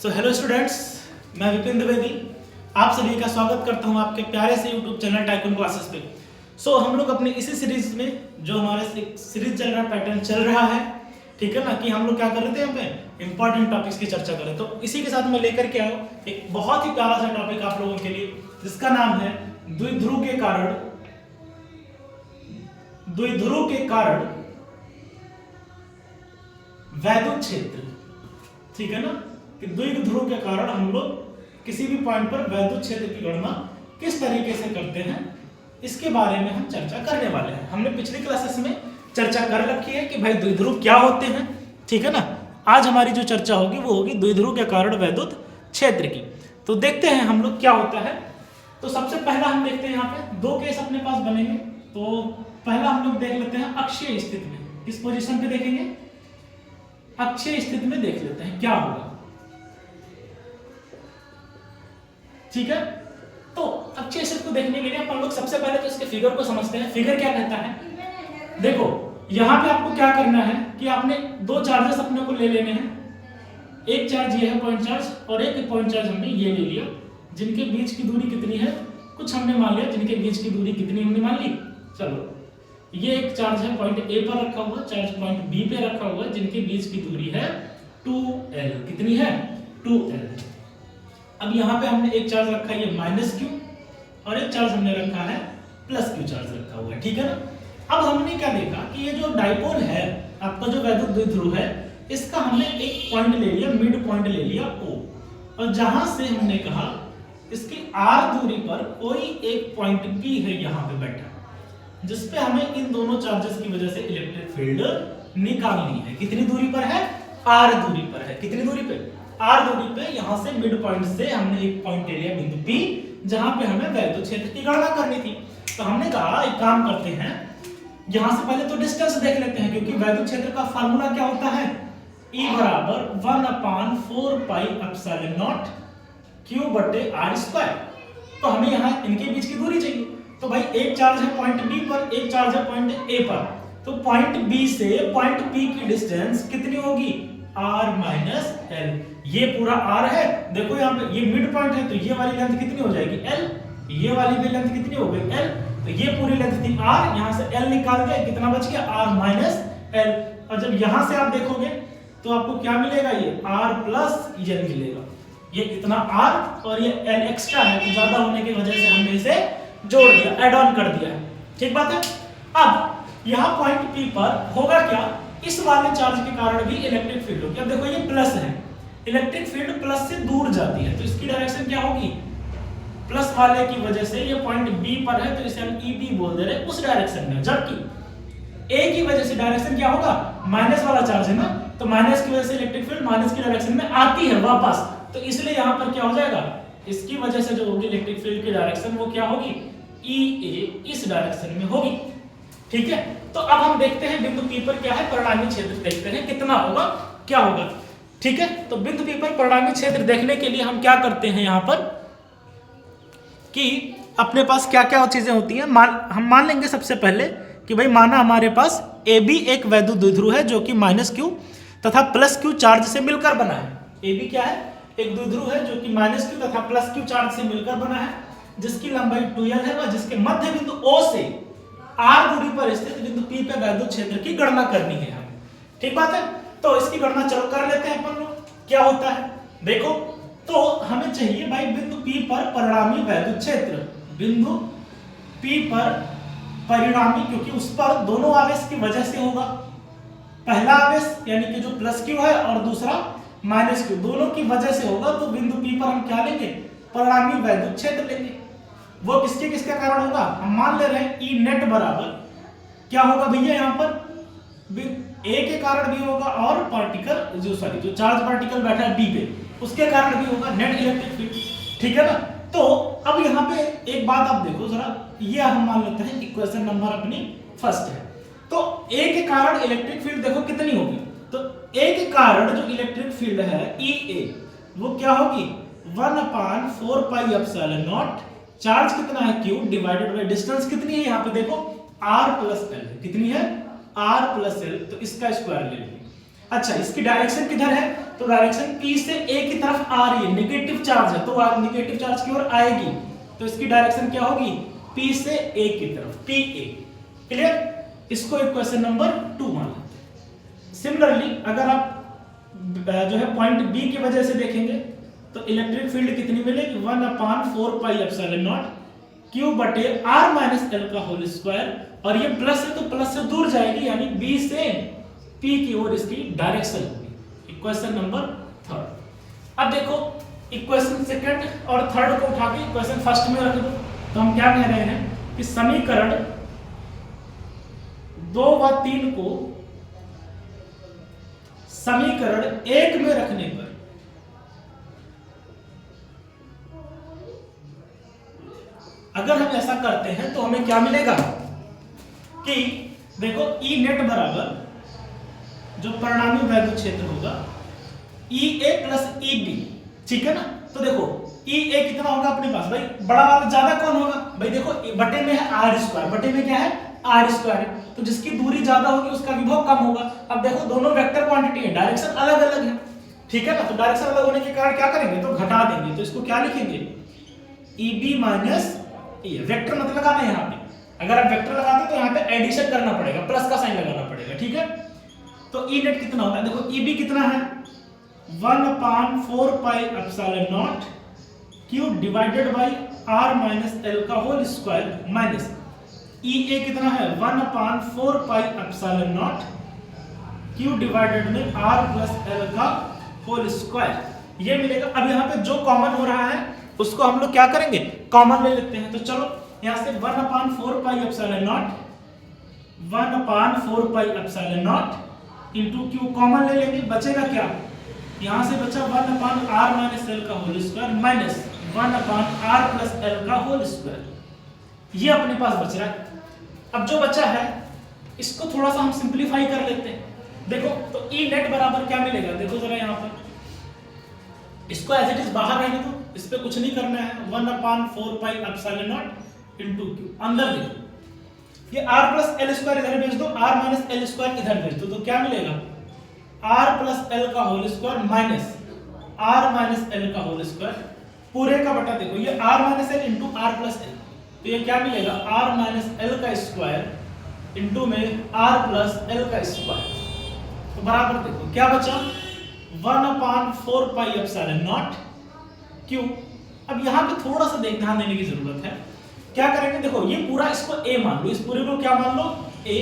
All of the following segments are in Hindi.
सो हेलो स्टूडेंट्स, मैं विपिन द्विवेदी आप सभी का स्वागत करता हूं आपके प्यारे से यूट्यूब चैनल टाइकून क्लासेस पे। सो हम लोग अपने इसी सीरीज में जो हमारे सीरीज चल रहा पैटर्न चल रहा है, ठीक है ना, कि हम लोग क्या कर रहे थे, यहाँ पे इंपॉर्टेंट टॉपिक्स की चर्चा कर रहे थे। तो इसी के साथ मैं लेकर के आया एक बहुत ही प्यारा सा टॉपिक आप लोगों के लिए, जिसका नाम है द्विध्रुव के कारण वैद्युत क्षेत्र। ठीक है ना, कि द्विध्रुव के कारण हम लोग किसी भी पॉइंट पर वैद्युत क्षेत्र की गणना किस तरीके से करते हैं, इसके बारे में हम चर्चा करने वाले हैं। हमने पिछली क्लासेस में चर्चा कर रखी है कि भाई द्विध्रुव क्या होते हैं, ठीक है ना। आज हमारी जो चर्चा होगी वो होगी द्विध्रुव के कारण वैद्युत क्षेत्र की। तो देखते हैं हम लोग क्या होता है। तो सबसे पहला हम देखते हैं, यहाँ पे दो केस अपने पास बनेंगे। तो पहला हम लोग देख लेते हैं अक्षीय स्थिति में। किस पोजीशन पे देखेंगे? अक्षीय स्थिति में देख लेते हैं क्या होगा। ठीक है, तो अक्षीय स्थिति को देखने के लिए अपन लोग सबसे पहले तो इसके फिगर को समझते हैं। फिगर क्या कहता है? देखो यहां पे आपको क्या करना है कि आपने दो चार्जेस अपने को ले लेने हैं। एक चार्ज ये है पॉइंट चार्ज, और एक पॉइंट चार्ज हमने ये ले लिया, जिनके बीच की दूरी कितनी है, कुछ हमने मान लिया जिनके बीच की दूरी कितनी हमने मान ली। चलो, ये एक चार्ज है पॉइंट ए पर रखा हुआ, चार्ज पॉइंट बी पे रखा हुआ, जिनके बीच की दूरी है 2l। कितनी है? 2l। अब यहाँ पे हमने एक चार्ज रखा है ये माइनस क्यू, और एक चार्ज हमने रखा है प्लस क्यू चार्ज रखा हुआ है। ठीक है ना। अब हमने क्या देखा कि ये जो डाइपोल है आपका, जो वैद्युत द्विध्रुव है, इसका हमने एक पॉइंट ले लिया, मिड पॉइंट ले लिया O, और जहां से हमने कहा इसकी r दूरी पर कोई एक पॉइंट B है यहाँ पे बैठा, जिसपे हमें इन दोनों चार्जेस की वजह से इलेक्ट्रिक फील्ड निकालनी है। कितनी दूरी पर है? r दूरी पर है। कितनी दूरी पे? r दूरी पे। यहां से मिड पॉइंट से हमने एक पॉइंट ले लिया बिंदु P, जहां पे हमें वैद्युत क्षेत्र की गणना करनी थी। तो हमने कहा एक काम करते हैं, यहां से पहले तो डिस्टेंस देख लेते हैं, क्योंकि वैद्युत क्षेत्र का फार्मूला क्या होता है? E बराबर 1/4πε0 q बटे r²। तो हमें यहाँ इनके बीच की दूरी चाहिए। तो भाई एक चार्ज है पॉइंट बी पर, एक चार्ज है पॉइंट ए पर। तो पॉइंट बी से पॉइंट पी की डिस्टेंस कितनी होगी? r minus L. ये पूरा r है, देखो यहाँ पे ये मिड पॉइंट है, तो ये वाली लेंथ कितनी हो जाएगी? l। ये वाली भी लेंथ कितनी हो गई? l। तो ये पूरी लेंथ थी r, यहाँ से l निकाल के कितना बच गया? r minus L. और जब यहाँ से आप देखोगे तो आपको क्या मिलेगा? ये r प्लस l मिलेगा। ये इतना r और ये l एक्स्ट्रा है, तो ज्यादा होने की वजह से हमने इसे जोड़ दिया, ऐड ऑन कर दिया। ठीक बात है। अब यहाँ पॉइंट P पर होगा क्या? इस वाले चार्ज के कारण भी इलेक्ट्रिक फील्ड होगी। अब देखो ये प्लस है, इलेक्ट्रिक फील्ड प्लस से दूर जाती है, तो इसकी डायरेक्शन क्या होगी? प्लस वाले की वजह से ये पॉइंट B पर है, तो इसे हम EB बोल दे रहे हैं, उस डायरेक्शन में। जबकि A की वजह से डायरेक्शन क्या होगा? माइनस वाला चार्ज है ना, तो माइनस की वजह से इलेक्ट्रिक फील्ड माइनस की डायरेक्शन में आती है वापस, तो इसलिए यहाँ पर क्या हो जाएगा? इसकी वजह से जो होगी इलेक्ट्रिक फील्ड की डायरेक्शन, वो क्या होगी? EA इस डायरेक्शन में होगी। ठीक है। तो अब हम देखते हैं बिंदु P पर क्या है, परिणामी क्षेत्र देखते हैं कितना होगा, क्या होगा। ठीक है। तो बिंदु P पर परिणामी क्षेत्र देखने के लिए हम क्या करते हैं यहाँ पर, कि अपने पास क्या क्या चीजें होती हैं। हम मान लेंगे सबसे पहले कि भाई माना हमारे पास AB एक वैद्युत द्विध्रुव है, जो कि माइनस Q तथा प्लस Q चार्ज से मिलकर बना है। AB क्या है? एक द्विध्रुव है जो कि माइनस Q तथा प्लस Q चार्ज से मिलकर बना है, जिसकी लंबाई 2l है, और जिसके मध्य बिंदु O से r दूरी पर स्थित बिंदु P पे वैद्युत क्षेत्र की गणना करनी है हमें। ठीक बात है। तो इसकी गणना चलो कर लेते हैं अपन लोग, क्या होता है देखो। तो हमें चाहिए भाई बिंदु P पर परिणामी वैद्युत क्षेत्र। बिंदु P पर परिणामी, क्योंकि उस पर दोनों आवेश की वजह से होगा। पहला आवेश यानी कि जो प्लस Q है, और दूसरा माइनस Q, दोनों की वजह से होगा। तो बिंदु P पर हम क्या लेंगे? परिणामी वैद्युत क्षेत्र लेंगे। वो किसके किसके कारण होगा? हम मान ले रहे हैं E नेट बराबर क्या होगा भैया, यहाँ पर A के कारण भी होगा, और पार्टिकल जो चार्ज पार्टिकल बैठा है B पे, उसके कारण भी होगा, नेट इलेक्ट्रिक फील्ड। ठीक है ना। तो अब यहाँ पे एक बात आप देखो जरा, ये हम मान लेते हैं इक्वेशन नंबर अपनी फर्स्ट है। तो A के कारण इलेक्ट्रिक फील्ड देखो कितनी होगी। तो A के कारण जो इलेक्ट्रिक फील्ड है EA, वो क्या होगी? 1/4πε0, चार्ज कितना है Q डिवाइडेड बाय डिस्टेंस कितनी है यहाँ पे देखो, r प्लस l। कितनी है? r प्लस l, तो इसका स्क्वायर ले लीजिए। अच्छा, इसकी डायरेक्शन किधर है? तो डायरेक्शन P से A की तरफ आ रही है, नेगेटिव चार्ज है तो नेगेटिव चार्ज की ओर आएगी, तो इसकी डायरेक्शन क्या होगी? P से A की तरफ, PA। क्लियर? इसको इक्वेशन नंबर 2 मान लेते हैं। सिमिलरली अगर आप जो है पॉइंट B की वजह से देखेंगे तो इलेक्ट्रिक फील्ड कितनी मिलेगी? 1/4 पाई एप्सिलॉन नॉट Q बटे R माइनस L का होल स्क्वायर, और ये प्लस है तो प्लस से दूर जाएगी, यानी B से P की ओर इसकी डायरेक्शन होगी। Equation number 3। अब देखो इक्वेशन सेकंड और थर्ड को उठा के इक्वेशन फर्स्ट में रख दो, तो हम क्या कह रहे हैं कि समीकरण 2 व 3 को समीकरण 1 में रखने पर अगर हम ऐसा करते हैं तो हमें क्या मिलेगा कि देखो E नेट बराबर जो परिणामी वैद्युत क्षेत्र होगा EA प्लस EB, ठीक है ना? तो देखो EA कितना होगा अपने पास? भाई बड़ा वाला ज्यादा कौन होगा? भाई देखो बटे में है R स्क्वायर, बटे में क्या है? R स्क्वायर है, तो जिसकी दूरी ज्यादा होगी उसका विभव कम होगा। अब देखो दोनों वेक्टर क्वांटिटी है, डायरेक्शन अलग अलग है, ठीक है ना? तो डायरेक्शन अलग होने के कारण क्या करेंगे? तो घटा देंगे, तो इसको क्या लिखेंगे? EB माइनस ये वेक्टर मत लगाना है यहाँ पे, अगर आप वेक्टर लगाते तो यहाँ पे एडिशन करना पड़ेगा, प्लस का साइन लगाना पड़ेगा, ठीक है? तो E नेट कितना होता है? देखो EB कितना है? 1/4 pi epsilon naught Q divided by R minus L का होल स्क्वायर माइनस EA कितना है? 1/4 pi epsilon naught Q divided में R प्लस L का होल स्क्वायर, ये मिलेगा। अब यहाँ पे जो कॉमन हो रहा है उसको हम लोग क्या करेंगे? कॉमन ले लेते हैं। तो चलो यहाँ से 1/4 pi epsilon naught 1/4 pi epsilon naught into Q common ले लेंगे, बचेगा क्या? यहाँ से बचा 1/R माइनस L का whole square minus 1/R plus L का होल स्क्वायर, ये अपने पास बच रहा है। अब जो बचा है इसको थोड़ा सा हम सिंपलीफाई कर लेते हैं। देखो तो E नेट बराबर क्या मिलेगा? देखो जरा यहाँ पर, इसको एज इट इज बाहर रहने दो, इस पे कुछ नहीं करना है। 1/4 pi epsilon naught into Q, अंदर देखो ये R प्लस L स्क्वायर इधर भेज दो, R माइनस L स्क्वायर इधर भेज दो, तो क्या मिलेगा? R प्लस L का whole square minus R minus L का होल स्क्वायर, पूरे का बटा देखो ये R minus L into R plus L, तो ये क्या मिलेगा? R माइनस L का स्क्वायर इंटू में R प्लस L का स्क्वायर, तो बराबर देखो क्या बचा? 1/4 पाई एप्सिलॉन नॉट Q। अब यहाँ पे थोड़ा सा ध्यान देने की जरूरत है। क्या करेंगे? देखो ये पूरा इसको A मान लो, इस पूरे को क्या मान लो? A,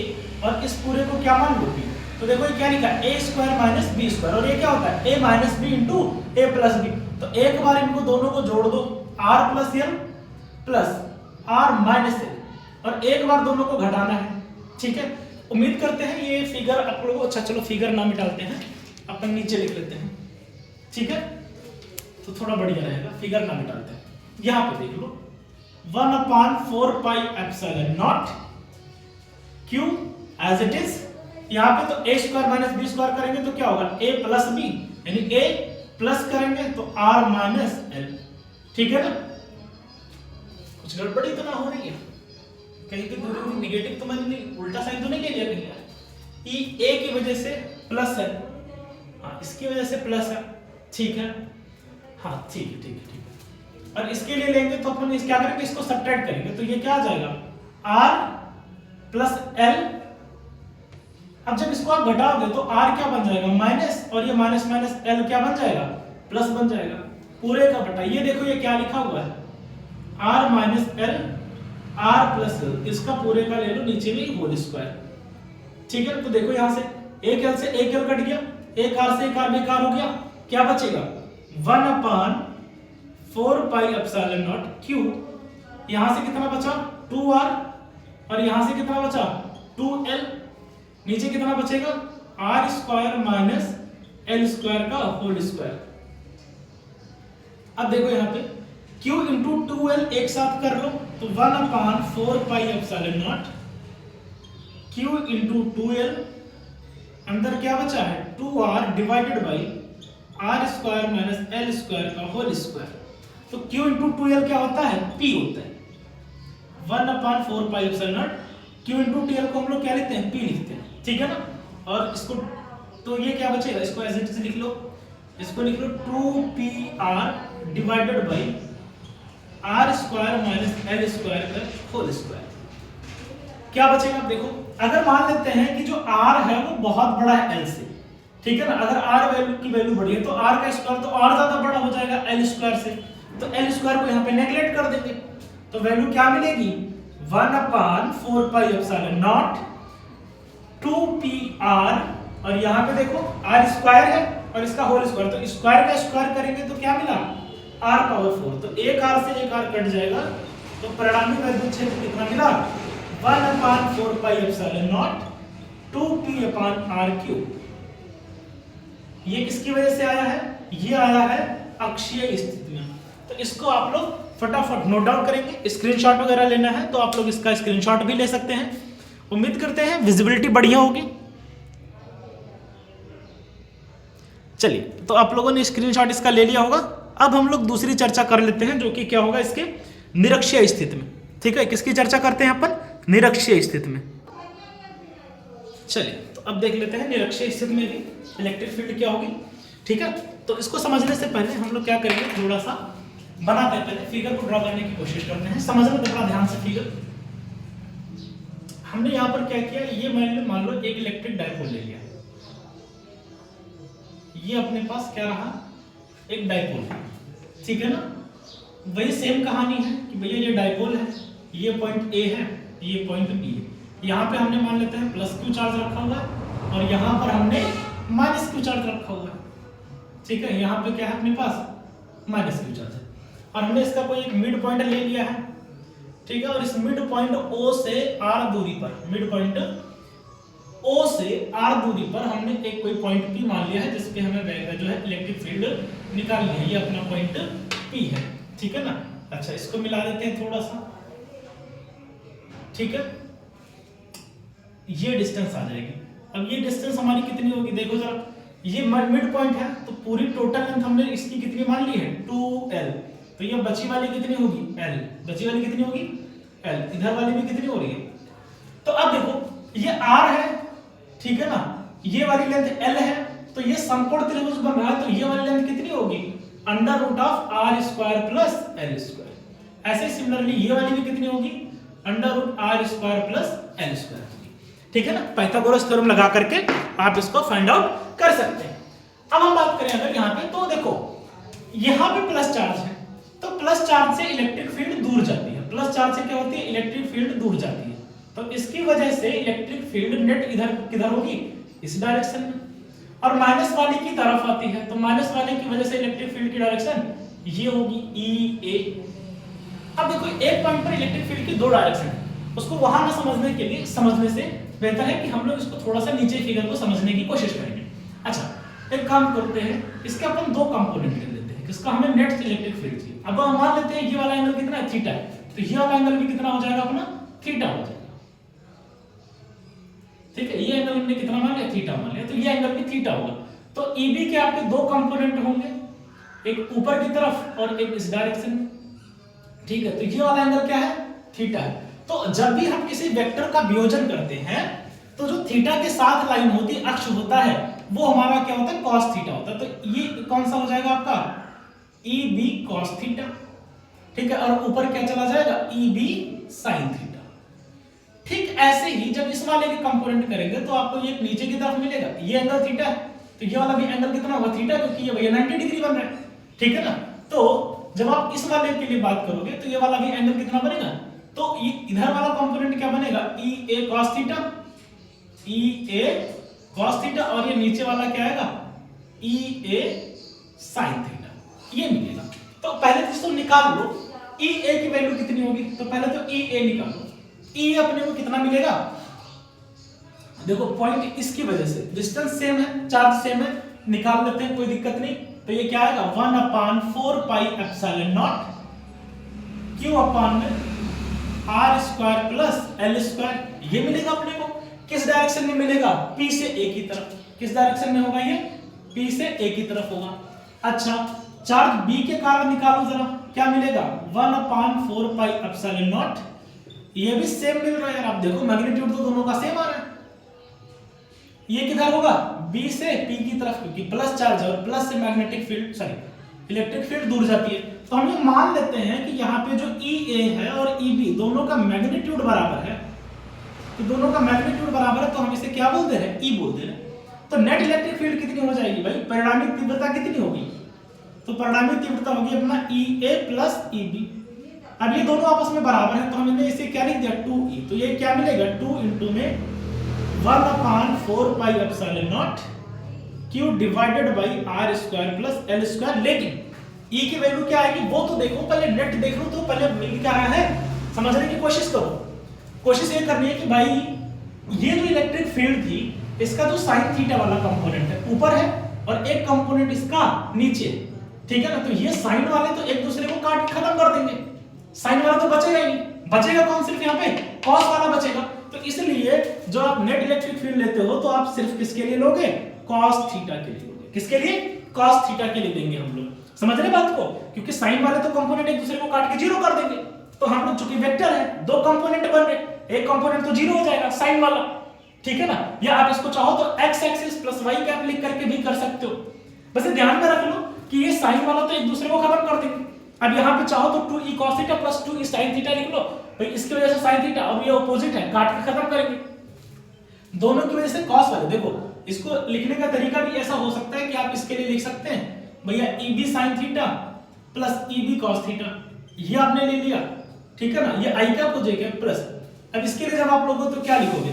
और इस पूरे को क्या मान लो? B। तो देखो ये क्या लिखा है? A square minus B square, और ये क्या होता है? A minus B into A plus B। तो एक बार इनको दोनों को जोड़ दो, R plus L plus R minus L, और एक बार दोनों को घटाना है, ठीक है? उम्मीद करते हैं ये फिगर आप लोगों को, अच्छा चलो फिगर ना मिटाते हैं, अपन नीचे लिख लेते हैं, ठीक है? तो थोड़ा बढ़िया रहेगा, फिगर ना मिटाते हैं। यहाँ पे देख लो 1/4 pi epsilon naught Q as it is. यहाँ पे तो A square minus B square करेंगे तो क्या होगा? A प्लस B, यानी A प्लस करेंगे तो R माइनस L, ठीक है ना? कुछ गड़बड़ी तो ना हो रही है कहीं की? दूरी निगेटिव तो मैंने उल्टा साइन तो नहीं ले लिया कहीं? E A की वजह से प्लस है, हाँ इसकी वजह से प्लस है, ठीक है? हाँ ठीक है ठीक है ठीक है। और इसके लिए लेंगे तो अपन क्या करेंगे? इसको सब्ट्रैक्ट करेंगे, तो ये क्या आ जाएगा? R plus L। अब जब इसको आप घटाओगे तो R क्या बन जाएगा? माइनस, और ये माइनस माइनस L क्या बन जाएगा? प्लस बन जाएगा, पूरे का बटा। ये देखो ये क्या लिखा हुआ है? R minus L R plus L, इसका पूरे का ले लो, नीचे में होल स्क्वायर, ठीक है? तो देखो यहाँ से एक L से एक L कट गया, एक R से एक R बेकार हो गया, क्या बचेगा? 1/4 पाई एप्सिलॉन नॉट Q। यहां से कितना बचा? 2R, और यहां से कितना बचा? 2L। नीचे कितना बचेगा? R square minus L square का होल स्क्वायर। अब देखो यहाँ पे Q इंटू 2L एक साथ कर लो, तो 1/4 pi epsilon naught Q into 2L, अंदर क्या बचा है? 2R divided by R square minus L square का होल स्क्वायर। तो Q इंटू 2L क्या होता है? P होता है। 1/4 pi epsilon naught Q into 2L को हम लोग क्या लिखते हैं? P लिखते हैं, ठीक है ना? और इसको तो ये क्या बचेगा, इसको एज इट इज लिख लो, इसको लिख लो 2pr divided by R square minus L square का होल स्क्वायर। क्या बचेगा आप देखो, अगर मान लेते हैं कि जो r है वो बहुत बड़ा है l से, ठीक है ना, अगर r वैल्यू की वैल्यू बड़ी है तो r का स्क्वायर तो और ज्यादा बड़ा हो जाएगा l स्क्वायर से, तो l स्क्वायर को यहाँ पे नेगलेक्ट कर देंगे, तो वैल्यू क्या मिलेगी 1/4 पाई एप्सिलॉन नॉट 2pr, और यहाँ पे देखो r स्क्वायर है और इसका होल स्क्वायर, तो स्क्वायर का स्क्वायर करेंगे तो क्या मिला r पावर 4, तो एक r से एक r कट जाएगा, तो परिणामी वैद्युत क्षेत्र कितना मिला 1/4 पाई एप्सिलॉन नॉट 2p/r³। ये किसकी वजह से आया है, ये आया है अक्षीय स्थिति में। तो इसको आप लोग फटाफट नोट डाउन करेंगे, स्क्रीनशॉट वगैरह लेना है तो आप लोग इसका स्क्रीनशॉट भी ले सकते हैं। उम्मीद करते हैं विजिबिलिटी बढ़िया होगी। चलिए, तो आप लोगों ने स्क्रीनशॉट इसका ले लिया होगा। अब हम लोग दूसरी चर्चा कर लेते हैं जो कि क्या होगा इसके निरक्षीय स्थिति में। ठीक है, किसकी चर्चा करते हैं अपन, निरक्षीय स्थिति में। चलिए, तो अब देख लेते हैं निरक्षीय स्थिति में भी इलेक्ट्रिक फील्ड क्या होगी। ठीक है, तो इसको समझने से पहले हम लोग क्या करेंगे, थोड़ा सा बनाते हैं, पहले फिगर को ड्रॉ करने की कोशिश करते हैं। समझना थोड़ा ध्यान से फिगर। हमने यहाँ पर क्या किया, ये मान लो एक इलेक्ट्रिक डाइपोल ले लिया, ये अपने पास क्या रहा, एक डाइपोल, ठीक है ना। वही सेम कहानी है कि भैया ये डाइपोल है, ये पॉइंट ए है, ये पॉइंट बी है। यहाँ पे हमने मान लेते हैं प्लस क्यू चार्ज रखा हुआ है और यहाँ पर हमने माइनस क्यू चार्ज रखा हुआ है। ठीक है, यहाँ पे क्या है अपने पास माइनस क्यू चार्ज है और हमने इसका कोई एक मिड पॉइंट ले लिया है। ठीक है, और इस मिड पॉइंट ओ से आर दूरी पर, मिड पॉइंट ओ से आर दूरी पर हमने एक कोई पॉइंट पी मान लिया है जिसपे हमें जो है इलेक्ट्रिक फील्ड निकालनी है। ये अपना पॉइंट पी है, ठीक है ना। अच्छा, इसको मिला देते हैं थोड़ा सा। ठीक है, ये डिस्टेंस आ जाएगी। अब ये डिस्टेंस हमारी कितनी होगी, देखो जरा, ये मिड पॉइंट है तो पूरी टोटल लेंथ हमने इसकी कितनी मान ली है 2l, तो ये बची वाली कितनी होगी l, बची वाली कितनी होगी l, इधर वाली भी कितनी हो रही है। तो अब देखो ये r है, ठीक है ना, ये वाली लेंथ l है, तो ये समकोण त्रिभुज बन रहा है, तो ये वाली लेंथ कितनी होगी √r² प्लस l स्क्वायर। ऐसे सिमिलरली ये वाली भी कितनी होगी √r² प्लस l स्क्वायर। ठीक है ना, पाइथागोरस थ्योरम लगा करके आप इसको फाइंड आउट कर सकते हैं। अब हम बात करें अगर यहाँ पे, तो देखो यहाँ पे प्लस चार्ज है, तो प्लस चार्ज से इलेक्ट्रिक फील्ड दूर जाती है। प्लस चार्ज से क्या होती है, इलेक्ट्रिक फील्ड दूर जाती है, तो इसकी वजह से इलेक्ट्रिक फील्ड नेट इधर किधर होगी, इस डायरेक्शन में, और माइनस वाले की तरफ आती है, तो माइनस वाले की वजह से इलेक्ट्रिक फील्ड की डायरेक्शन ये होगी ई ए। अब देखो एक पॉइंट पर इलेक्ट्रिक फील्ड की दो डायरेक्शन है, उसको वहां ना समझने के लिए, समझने से बेहतर है कि हम लोग इसको थोड़ा सा नीचे फिगर को समझने की कोशिश करेंगे। अच्छा, एक काम करते हैं, इसके अपन दो कंपोनेंट ले लेते हैं, किसका, हमें नेट इलेक्ट्रिक फील्ड चाहिए। अब हम मान लेते हैं ये वाला एंगल कितना है, थीटा है, तो ये वाला एंगल भी कितना हो जाएगा अपना, थीटा हो जाएगा। ठीक है, ये एंगल हमने कितना मान लिया, थीटा मान लिया, तो ये एंगल भी थीटा होगा। तो ईबी के आपके दो कंपोनेंट होंगे, एक ऊपर की तरफ और एक इस डायरेक्शन में। ठीक है, तो ये वाला एंगल क्या है, थीटा है। तो जब भी हम किसी वेक्टर का वियोजन करते हैं तो जो थीटा के साथ लाइन होती है, अक्ष होता है, वो हमारा क्या होता है, cos थीटा होता है। तो ये कौन सा हो जाएगा आपका, ई बी cos थीटा। ठीक है, और ऊपर क्या चला जाएगा, ई बी sin थीटा। ठीक ऐसे ही जब इस वाले के कंपोनेंट करेंगे तो आपको ये नीचे की तरफ मिलेगा, ये एंगल थीटा है, तो ये वाला भी एंगल कितना होगा, थीटा, क्योंकि ये भैया 90 डिग्री बन रहा है। ठीक है ना, तो जब आप इस वाले के लिए बात करोगे तो ये वाला भी एंगल कितना बनेगा, तो ये इधर वाला कंपोनेंट क्या बनेगा, ई ए cos थीटा, ई ए cos थीटा, और ये नीचे वाला क्या आएगा, ई ए sin थीटा, ये मिलेगा। तो पहले तो इसको निकाल लो, ई ए की वैल्यू कितनी होगी, तो पहले तो ई ए निकालो। ई अपने को कितना मिलेगा, देखो पॉइंट इसकी वजह से डिस्टेंस सेम है, चार्ज सेम है, निकाल लेते हैं, कोई दिक्कत नहीं। तो ये क्या आएगा 1/4 pi epsilon not Q upon r² plus l², ये मिलेगा अपने को। किस डायरेक्शन में मिलेगा, p से a की तरफ। किस डायरेक्शन में होगा ये, p से a की तरफ होगा। अच्छा, चार्ज b के कारण निकालो जरा, क्या मिलेगा 1/4 पाई एप्सिलॉन नॉट, ये भी सेम मिल रहा है यार। आप देखो मैग्नीट्यूड तो दोनों का सेम आ रहा है। ये किधर होगा, बी से पी की तरफ, क्योंकि प्लस चार्ज है और प्लस से magnetic field sorry electric field दूर जाती है, तो हम ये मान लेते हैं कि यहाँ पे जो ई ए है और ई बी दोनों का मैग्नीट्यूड बराबर है, तो दोनों का मैग्नीट्यूड बराबर है, तो हम इसे क्या बोल दे रहे हैं, ई बोल दे रहे हैं। तो नेट इलेक्ट्रिक फील्ड कितनी हो जाएगी भाई, परिणामी तीव्रता कितनी होगी, तो परिणामी तीव्रता होगी अपना ई ए प्लस ई बी। अब ये दोनों आपस में बराबर है, तो हमने इसे क्या लिख दिया 2e, तो ये क्या मिलेगा 2 इंटू में 1/4 pi epsilon naught q divided by r square plus l square. लेकिन e की वैल्यू क्या आएगी वो तो देखो, पहले नेट देख लो, तो पहले मिल क्या रहा है समझने की कोशिश करो। कोशिश ये करनी है कि भाई ये जो इलेक्ट्रिक फील्ड थी इसका जो साइन थीटा वाला कंपोनेंट है ऊपर है और एक कंपोनेंट इसका नीचे, ठीक है ना, तो ये साइन वाले तो एक दूसरे को काट खत्म कर देंगे, साइन वाला तो बचेगा ही नहीं, बचेगा कौन, सिर्फ यहाँ पे कॉस वाला बचेगा। तो इसलिए जो आप नेट इलेक्ट्रिक फील्ड लेते हो तो आप सिर्फ किसके लिए लोगे, कॉस थीटा के लिए लोगे, किसके लिए, कॉस थीटा के लिए देंगे हम लोग, समझ रहे बात को, क्योंकि साइन वाले तो कंपोनेंट एक दूसरे को काट के जीरो कर देंगे, तो हम लोग चूंकि वेक्टर है दो कंपोनेंट बन रहे, एक कंपोनेंट तो जीरो हो जाएगा साइन वाला, ठीक है ना, या आप इसको चाहो तो x axis plus y cap लिख करके भी कर सकते हो। बस ध्यान में रख लो कि ये साइन वाला तो एक दूसरे को खत्म कर देंगे। अब यहाँ पे चाहो तो 2e cos theta plus 2e sin theta लिख लो, भाई इसकी वजह से sin थीटा, अब ये ऑपोजिट है काट के खत्म करेंगे दोनों की वजह से cos वाले। देखो इसको लिखने का तरीका भी ऐसा हो सकता है कि आप इसके लिए लिख सकते हैं भैया eb sin theta plus eb cos theta, ये आपने ले लिया, ठीक है ना, ये i कैप हो जाएगा प्लस, अब इसके लिए जब आप लोगों तो क्या लिखोगे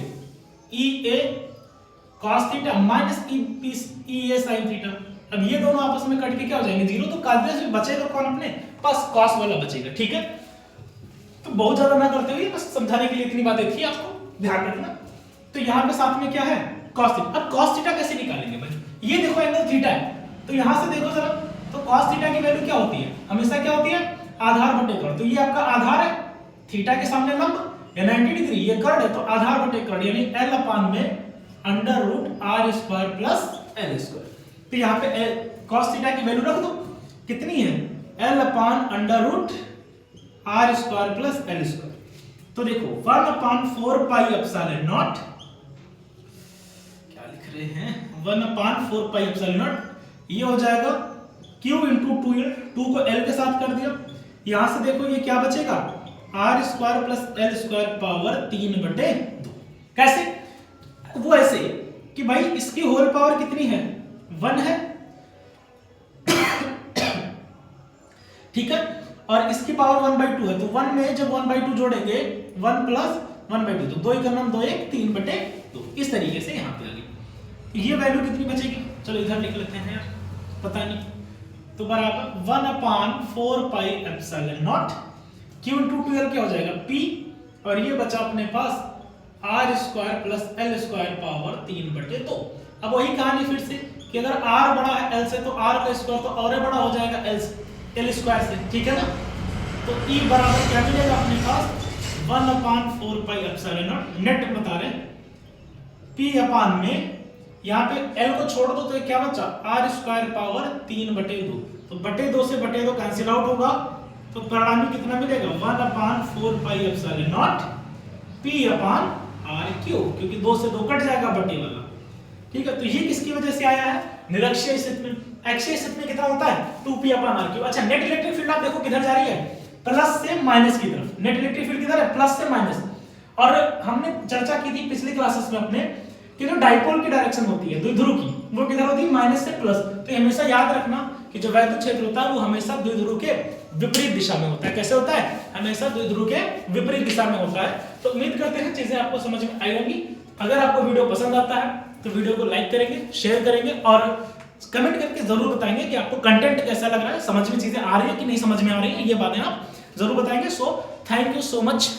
ea cos theta minus ea sin theta. अब ये दोनों आपस में कट के क्या हो जाएंगे जीरो, तो काटने से बचेगा कौन अपने पास, cos वाला बचेगा, ठीक है। तो बहुत ज्यादा ना करते हुए बस समझाने के लिए इतनी बातें थी, आपको ध्यान रखना। तो यहाँ पे साथ में क्या है cos थीटा। अब cos थीटा कैसे निकालेंगे भाई, ये देखो एंगल थीटा है, तो यहाँ से देखो जरा, तो cos थीटा की वैल्यू क्या होती है, हमेशा क्या होती है आधार बटे कर्ण, तो ये आपका आधार है थीटा के सामने लंब या 90 डिग्री, ये कर्ण है तो आधार बटे कर्ण यानी l अपान में under root r square plus l square. तो यहाँ पे cos थीटा की वैल्यू रख दो, कितनी है l upon under root r square plus l square. तो देखो 1/4 पाई एप्सिलॉन नॉट, क्या लिख रहे हैं 1/4 पाई एप्सिलॉन नॉट, ये हो जाएगा q इंटू 2l, 2 को l के साथ कर दिया, यहां से देखो ये क्या बचेगा r square plus l square power 3/2। कैसे, वो ऐसे कि भाई इसकी होल पावर कितनी है 1 है, ठीक है, और इसकी पावर 1/2 है, तो 1 में जब 1/2 जोड़ेंगे 1 प्लस 1/2, तो 2 का नाम 2 1 3/2, इस तरीके से यहाँ पे आ गई। ये वैल्यू कितनी बचेगी, चलो इधर लिख लेते हैं यार, पता नहीं, तो बराबर 1/4 pi epsilon naught q into 2l क्या हो जाएगा p, और ये बचा अपने पास r square plus l square power 3/2। अब वही कहानी फिर से कि अगर r बड़ा है l से तो r का स्क्वायर तो और बड़ा हो जाएगा l स्क्वायर से, ठीक है ना, तो E बराबर क्या मिलेगा अपने पास 1/4 पाई एप्सिलॉन नॉट, नेट बता रहे p अपान में यहाँ पे l को छोड़ दो तो क्या बचा r स्क्वायर पावर 3/2, तो बटे 2 से बटे 2 कैंसिल आउट होगा, तो परिणामी कितना मिलेगा 1/4 pi epsilon not p upon r cube, क्योंकि 2 से 2 कट जाएगा बटे वाला, ठीक है। तो ये किसकी वजह से आया है, निरक्षीय स्थिति में। अक्षीय स्थिति में कितना होता है 2p अपान r क्यूब। अच्छा नेट इलेक्ट्रिक फील्ड आप देखो किधर जा रही है, प्लस से माइनस की तरफ, नेट इलेक्ट्रिक फील्ड किधर है प्लस से माइनस। और हमने चर्चा की थी पिछली क्लासेस में अपने कि जो डाइपोल की डायरेक्शन होती है द्विध्रुव की, वो किधर होती है माइनस से प्लस। तो हमेशा याद रखना कि जो वैद्युत क्षेत्र होता है वो हमेशा द्विध्रुव के विपरीत दिशा में होता है। कैसे होता है, हमेशा द्विध्रुव के विपरीत दिशा में होता है। तो उम्मीद करते हैं चीजें आपको समझ में आई होंगी। अगर आपको वीडियो पसंद आता है तो वीडियो को लाइक करेंगे, शेयर करेंगे और कमेंट करके जरूर बताएंगे कि आपको कंटेंट कैसा लग रहा है, समझ में चीजें आ रही है कि नहीं समझ में आ रही है, ये बातें आप जरूर बताएंगे। So thank you so much.